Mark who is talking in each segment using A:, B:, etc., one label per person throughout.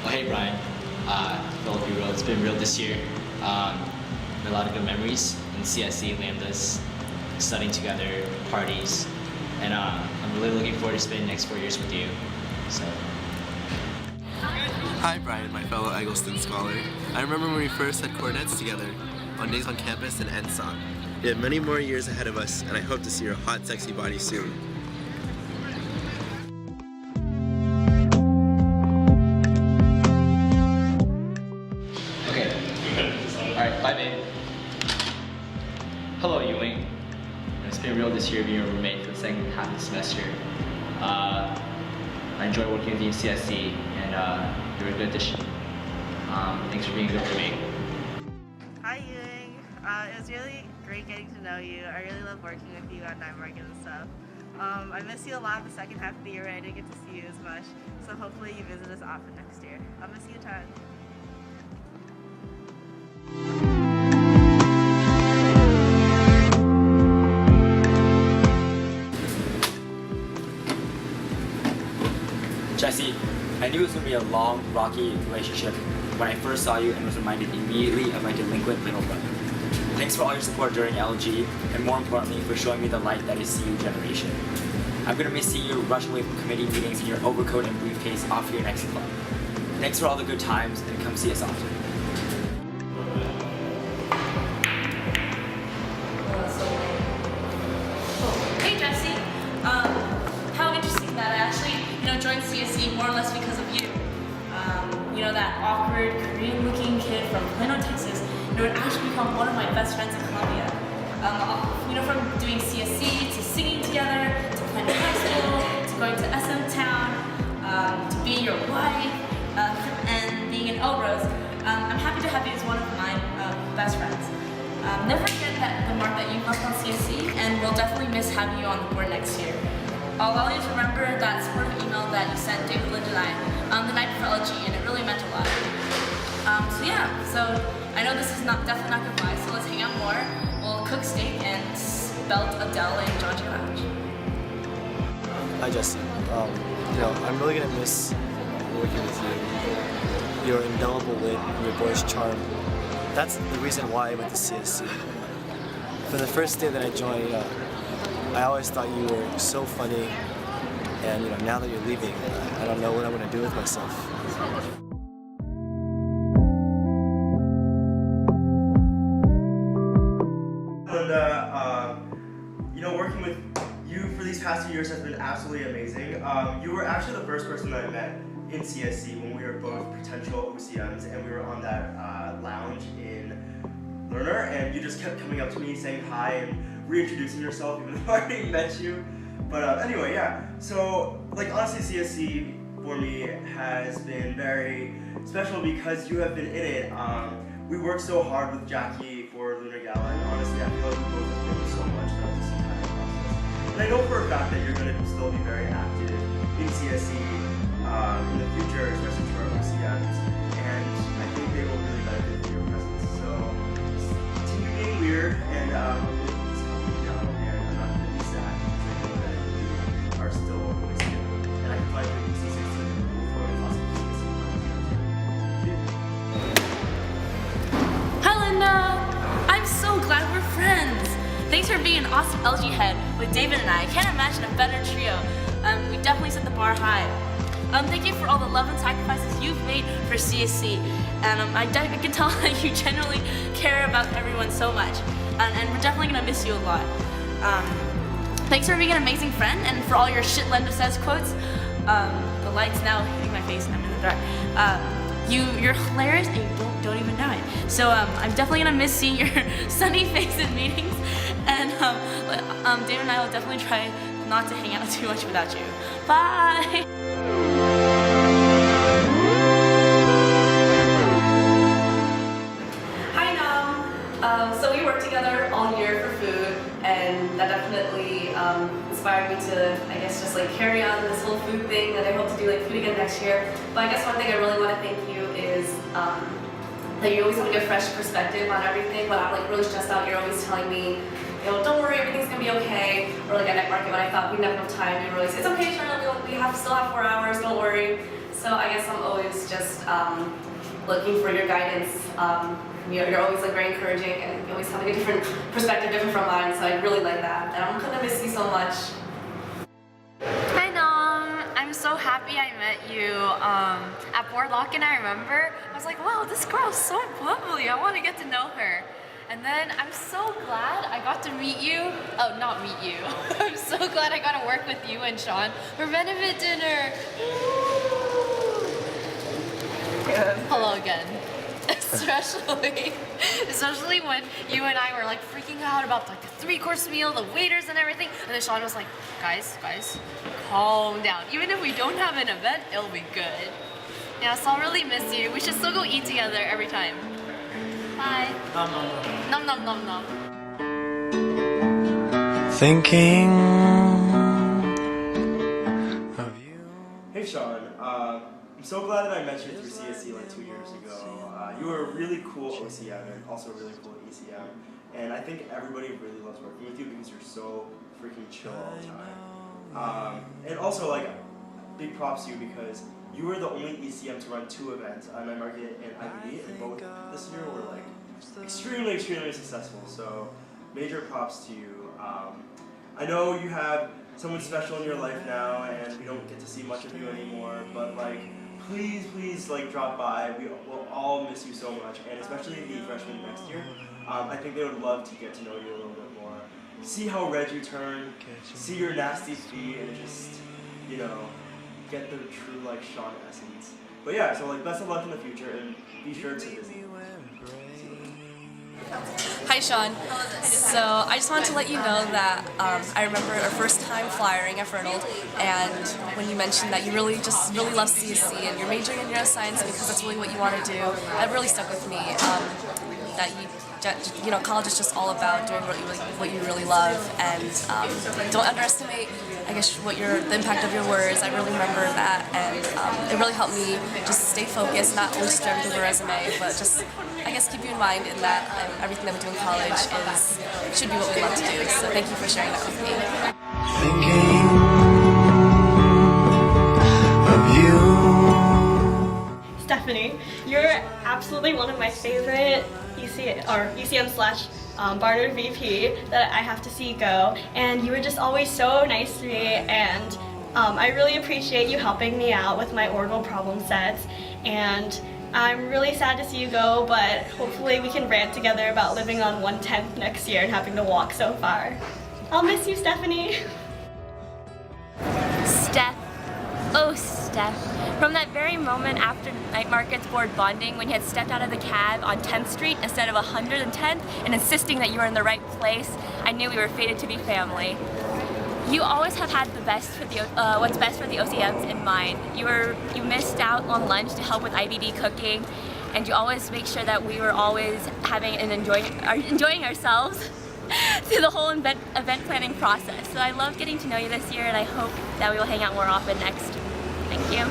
A: Oh, hey Brian. Well, be real. It's been real this year. A lot of good memories in CSC, Lambdas, studying together, parties, and I'm really looking forward to spending the next 4 years with you. So.
B: Hi Brian, my fellow Eggleston scholar. I remember when we first had cornets together on Days on Campus and NSOC. We have many more years ahead of us, and I hope to see your hot, sexy body soon.
A: Okay. Alright, bye babe. Hello Ewing. It's been real this year being your roommate for the second half of the semester. I enjoy working with you in CSC, and you're a good addition. Thanks for being a good roommate.
C: Hi Ewing. It was really great getting to know you. I really love working with you on night market and stuff. I miss you a lot in the second half of the year where I didn't get to see you as much, so hopefully you visit us often next year. I'll miss you a ton.
D: Jesse, I knew it was going to be a long, rocky relationship when I first saw you and was reminded immediately of my delinquent little brother. Thanks for all your support during LG, and more importantly, for showing me the light that is CU generation. I'm going to miss seeing you rush away from committee meetings in your overcoat and briefcase off to your next club. Thanks for all the good times, and come see us often.
E: Hey Jesse, how interesting that I actually, joined CSC more or less because of you. That awkward Korean-looking kid from Plano, Texas, would actually become one of my best friends in Columbia. From doing CSC to singing together, to playing high school, to going to SM Town, to being your wife, and being in Elrose. I'm happy to have you as one of my best friends. Never forget the mark that you left on CSC, and we'll definitely miss having you on the board next year. I'll always remember that supportive email that you sent David, Linda, and I the night before LG, and it really meant a lot. So I know this is definitely not goodbye, so let's hang out more. We'll cook steak and belt Adele and John G. Lounge.
F: Hi Jesse. I'm really gonna miss working with you. Your indelible wit and your boyish charm. That's the reason why I went to CSC. From the first day that I joined, I always thought you were so funny, and now that you're leaving, I don't know what I'm gonna do with myself.
B: Linda, working with you for these past 2 years has been absolutely amazing. You were actually the first person that I met in CSC when we were both potential OCMs, and we were on that lounge in Learner, and you just kept coming up to me saying hi and reintroducing yourself even though I already met you. But anyway, yeah. So, honestly, CSC for me has been very special because you have been in it. We worked so hard with Jackie for Lunar Gala, and honestly, I feel like we both have grown so much throughout this entire process. And I know for a fact that you're going to still be very active in CSC in the future, especially for our OCMs, and I think they will really benefit from your presence. So, just continue being weird, and just help me down, and I'm not going to be sad because I know that we are still always together, and I can find the CSC for a possible CSC.
E: Hi Linda! I'm so glad we're friends! Thanks for being an awesome LG head with David and I. Can't imagine a better trio. We definitely set the bar high. Thank you for all the love and sacrifices you've made for CSC. And I can tell that you genuinely care about everyone so much. And we're definitely going to miss you a lot. Thanks for being an amazing friend and for all your shit Linda says quotes. The light's now hitting my face and I'm in the dark. You're hilarious and you don't even know it. So I'm definitely gonna miss seeing your sunny face in meetings, and David and I will definitely try not to hang out too much without you. Bye!
G: Hi Nam! So we worked together all year for food, and that definitely inspired me to, I guess, just carry on this whole food thing, and I hope to do food again next year. But I guess one thing I really want to thank you is that you always have a fresh perspective on everything. When I'm really stressed out, you're always telling me, don't worry, everything's gonna be okay. Or at night market when I thought we didn't have enough time, you were always say, it's okay, Charlotte, we still have 4 hours, don't worry. So So I guess I'm always just looking for your guidance. You're always like very encouraging, and you always have like a different perspective, different from mine. So I really like that, and I'm gonna miss you so much.
H: Hi Nom, I'm so happy I met you at Boardwalk, and I remember I was like, wow, this girl's so bubbly, I want to get to know her. And then I'm so glad I got to meet you. Oh, not meet you. I'm so glad I got to work with you and Sean for benefit dinner. Hello again. Especially when you and I were like freaking out about like the 3-course meal, the waiters and everything, and then Sean was like, guys, calm down. Even if we don't have an event, it'll be good. Yeah, so I'll really miss you. We should still go eat together every time. Bye. Nom nom nom nom.
F: Thinking of you.
B: Hey Sean, I'm so glad that I met you through CSC like 2 years ago. You were a really cool OCM and also really cool ECM, and I think everybody really loves working with you because you're so freaking chill all the time. And also like, big props to you because you were the only ECM to run 2 events, Night Market and IBD, and both this year were like extremely successful. So major props to you. I know you have someone special in your life now, and we don't get to see much of you anymore, but like, please like drop by. We will all miss you so much, and especially the freshmen next year. I think they would love to get to know you a little bit more. See how red you turn, see your nasty feet, and just, you know, get the true like Sean essence. But yeah, so like best of luck in the future, and be sure to visit.
G: Hi Sean. So I just wanted to let you know that I remember our first time flyering at Fernald, and when you mentioned that you really love CSC and you're majoring in neuroscience because that's really what you want to do, that really stuck with me. That you know, college is just all about doing what you really love, and don't underestimate, I guess, the impact of your words. I really remember that, and it really helped me just stay focused, not only just everything on the resume, but just, I guess, keep you in mind in that everything that we do in college should be what we love to do. So thank you for sharing that with me.
F: Thinking of you.
I: Stephanie, you're absolutely one of my favorite ECM/Barnard VP that I have to see go, and you were just always so nice to me, and I really appreciate you helping me out with my Oracle problem sets, and I'm really sad to see you go, but hopefully we can rant together about living on 1/10 next year and having to walk so far. I'll miss you, Stephanie.
H: Steph. Oh, Steph. From that very moment after Night Market's board bonding, when you had stepped out of the cab on 10th Street instead of 110th and insisting that you were in the right place, I knew we were fated to be family. You always have had the best for the what's best for the OCMs in mind. You missed out on lunch to help with IBD cooking, and you always make sure that we were always having and enjoying ourselves through the whole event planning process. So I love getting to know you this year, and I hope that we will hang out more often next. Thank you.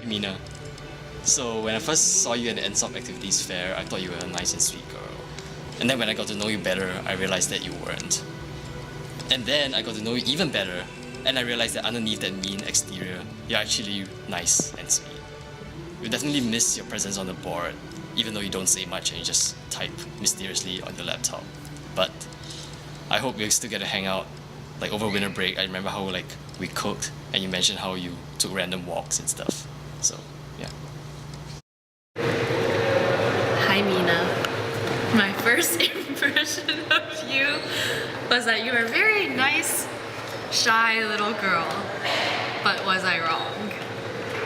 A: Mina. So when I first saw you at the NSOP Activities Fair, I thought you were a nice and sweet girl. And then when I got to know you better, I realized that you weren't. And then I got to know you even better, and I realized that underneath that mean exterior, you're actually nice and sweet. You definitely miss your presence on the board, even though you don't say much and you just type mysteriously on your laptop. But I hope we still get to hang out, like over winter break. I remember how like we cooked, and you mentioned how you took random walks and stuff. So yeah.
H: Hi, Mina. My first impression of you was that you were a very nice, shy little girl. But was I wrong?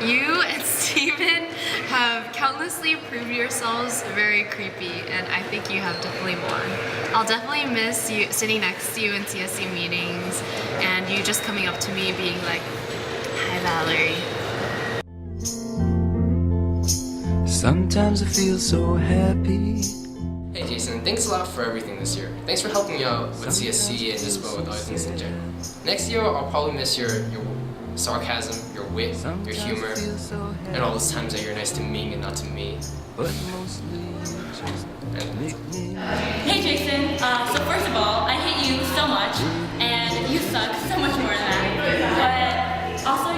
H: You and Steven have countlessly proved yourselves very creepy, and I think you have definitely won. I'll definitely miss you sitting next to you in CSC meetings, and you just coming up to me being like, "Hi, Valerie."
J: Sometimes I feel so happy.
K: Hey Jason, thanks a lot for everything this year. Thanks for helping me out with CSC and just with other things in general. Next year, I'll probably miss your sarcasm, your wit, your humor, and all those times that you're nice to Ming and not to me.
J: But mostly just
E: Hey Jason, so first of all, I hate you so much, and you suck so much more than that. But also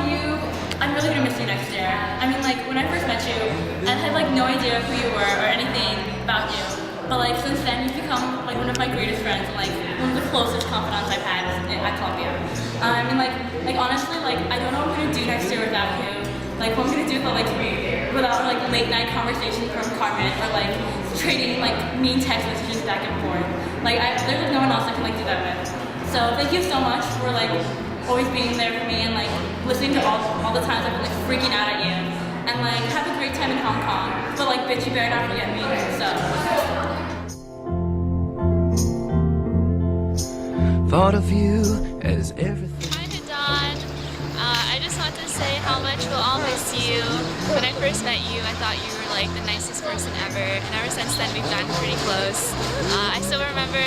E: I'm really gonna miss you next year. I mean, like, when I first met you, I had like no idea who you were or anything about you. But like, since then, you've become like one of my greatest friends and like one of the closest confidants I've had at Columbia. I mean, like honestly, like, I don't know what I'm gonna do next year without you. Like, what I'm gonna do without like late night conversations from Carmen or like trading like mean text messages back and forth. Like, there's no one else I can like do that with. So thank you so much for like always being there for me and like listening to all the times I've been like freaking out at you. And like have a great time in Hong Kong. But like, bitch, you better not forget me. So.
J: Thought of you as everything.
H: Hi to Dawn. I just want to say how much we'll all miss you. When I first met you, I thought you were like the nicest person ever, and ever since then we've gotten pretty close. I still remember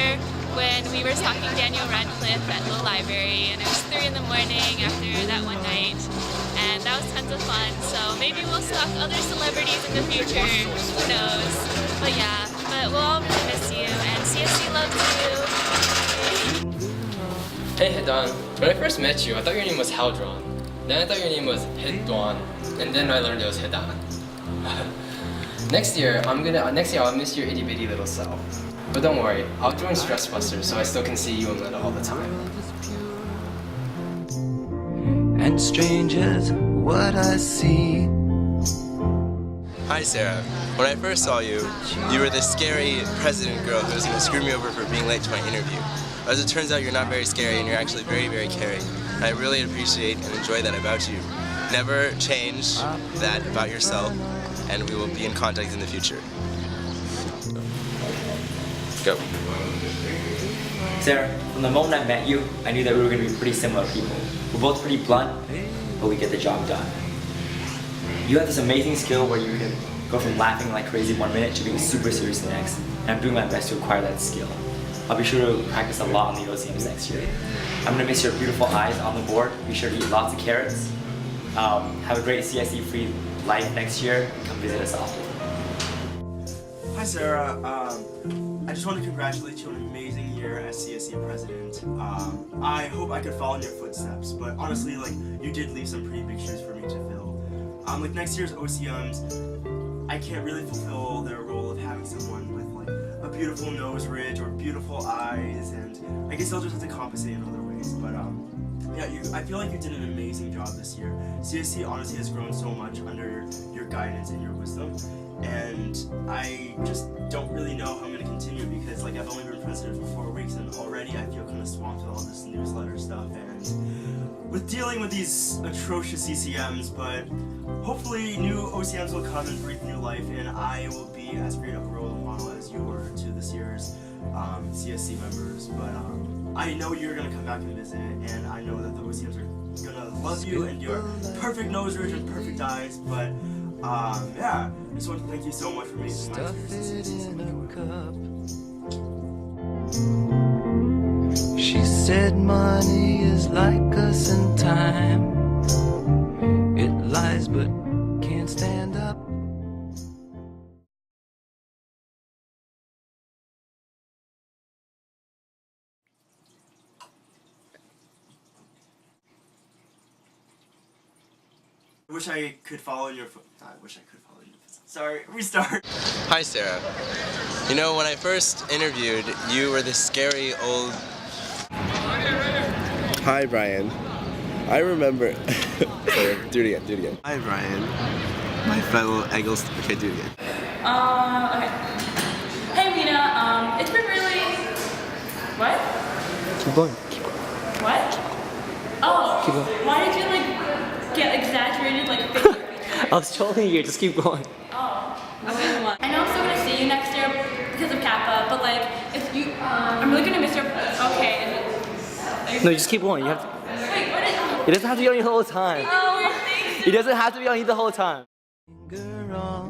H: when we were stalking Daniel Radcliffe at the library, and it was 3 in the morning after that one night, and that was tons of fun. So maybe we'll stalk other celebrities in the future. Who knows? But yeah, we'll all really miss you, and CSC loves you.
K: Hey Hedon, when I first met you, I thought your name was Haldron. Then I thought your name was Hedon, and then I learned it was Hedan. Next year I'll miss your itty bitty little self. But don't worry, I'll join Stress Busters so I still can see you and Lena all the time.
J: And strange as what I see.
L: Hi Sarah. When I first saw you, you were this scary president girl who was going to screw me over for being late to my interview. As it turns out, you're not very scary and you're actually very, very caring. And I really appreciate and enjoy that about you. Never change that about yourself, and we will be in contact in the future. Go.
D: Sarah, from the moment I met you, I knew that we were going to be pretty similar people. We're both pretty blunt, but we get the job done. You have this amazing skill where you can go from laughing like crazy 1 minute to being super serious the next, and I'm doing my best to acquire that skill. I'll be sure to practice a lot on the OCMs next year. I'm going to miss your beautiful eyes on the board. Be sure to eat lots of carrots. Have a great CSE-free life next year, and come visit us often.
B: Hi Sarah, I just want to congratulate you on an amazing year as CSE president. I hope I could follow in your footsteps, but honestly, like, you did leave some pretty big shoes for me to fill. Like next year's OCMs, I can't really fulfill their role of having someone with like a beautiful nose ridge or beautiful eyes, and I guess I'll just have to compensate in other ways. But yeah, I feel like you did an amazing job this year. CSE honestly has grown so much under your guidance and your wisdom, and I just don't really know how I'm gonna continue because like I've only been president for 4 weeks and already I feel kind of swamped with all this newsletter stuff and with dealing with these atrocious CCMs. But hopefully new OCMs will come and breathe new life, and I will be as great of a role model as you were to this year's CSC members. But I know you're gonna come back and visit, and I know that the OCMs are gonna love you and your perfect nose ridge and perfect eyes. But yeah, I just want to thank you so much for making my experience in CSC so
J: She said money is like us in time. It lies but can't stand up.
B: I wish I could follow in your I wish I could follow in your footsteps. Sorry, restart.
L: Hi Sarah. You know, when I first interviewed, you were this scary old... Hi Brian. I remember... Sorry, do it again. Hi Brian. My fellow Eagles... Okay, do it again.
E: Okay. Hey Mina, it's been really... What?
F: Keep going.
E: What? Oh,
F: Keep going.
E: why did you like get exaggerated like facial features?
F: I was trolling you, just keep going.
E: Oh, okay, come on. I know I'm still gonna see you next year because of Kappa, but like, if you, I'm really gonna miss your, okay.
F: No, you just keep going. You have to,
E: Wait, what is,
F: it doesn't have to be on you the whole time.
E: oh, thanks.
F: It doesn't have to be on you the whole time.
J: Girl.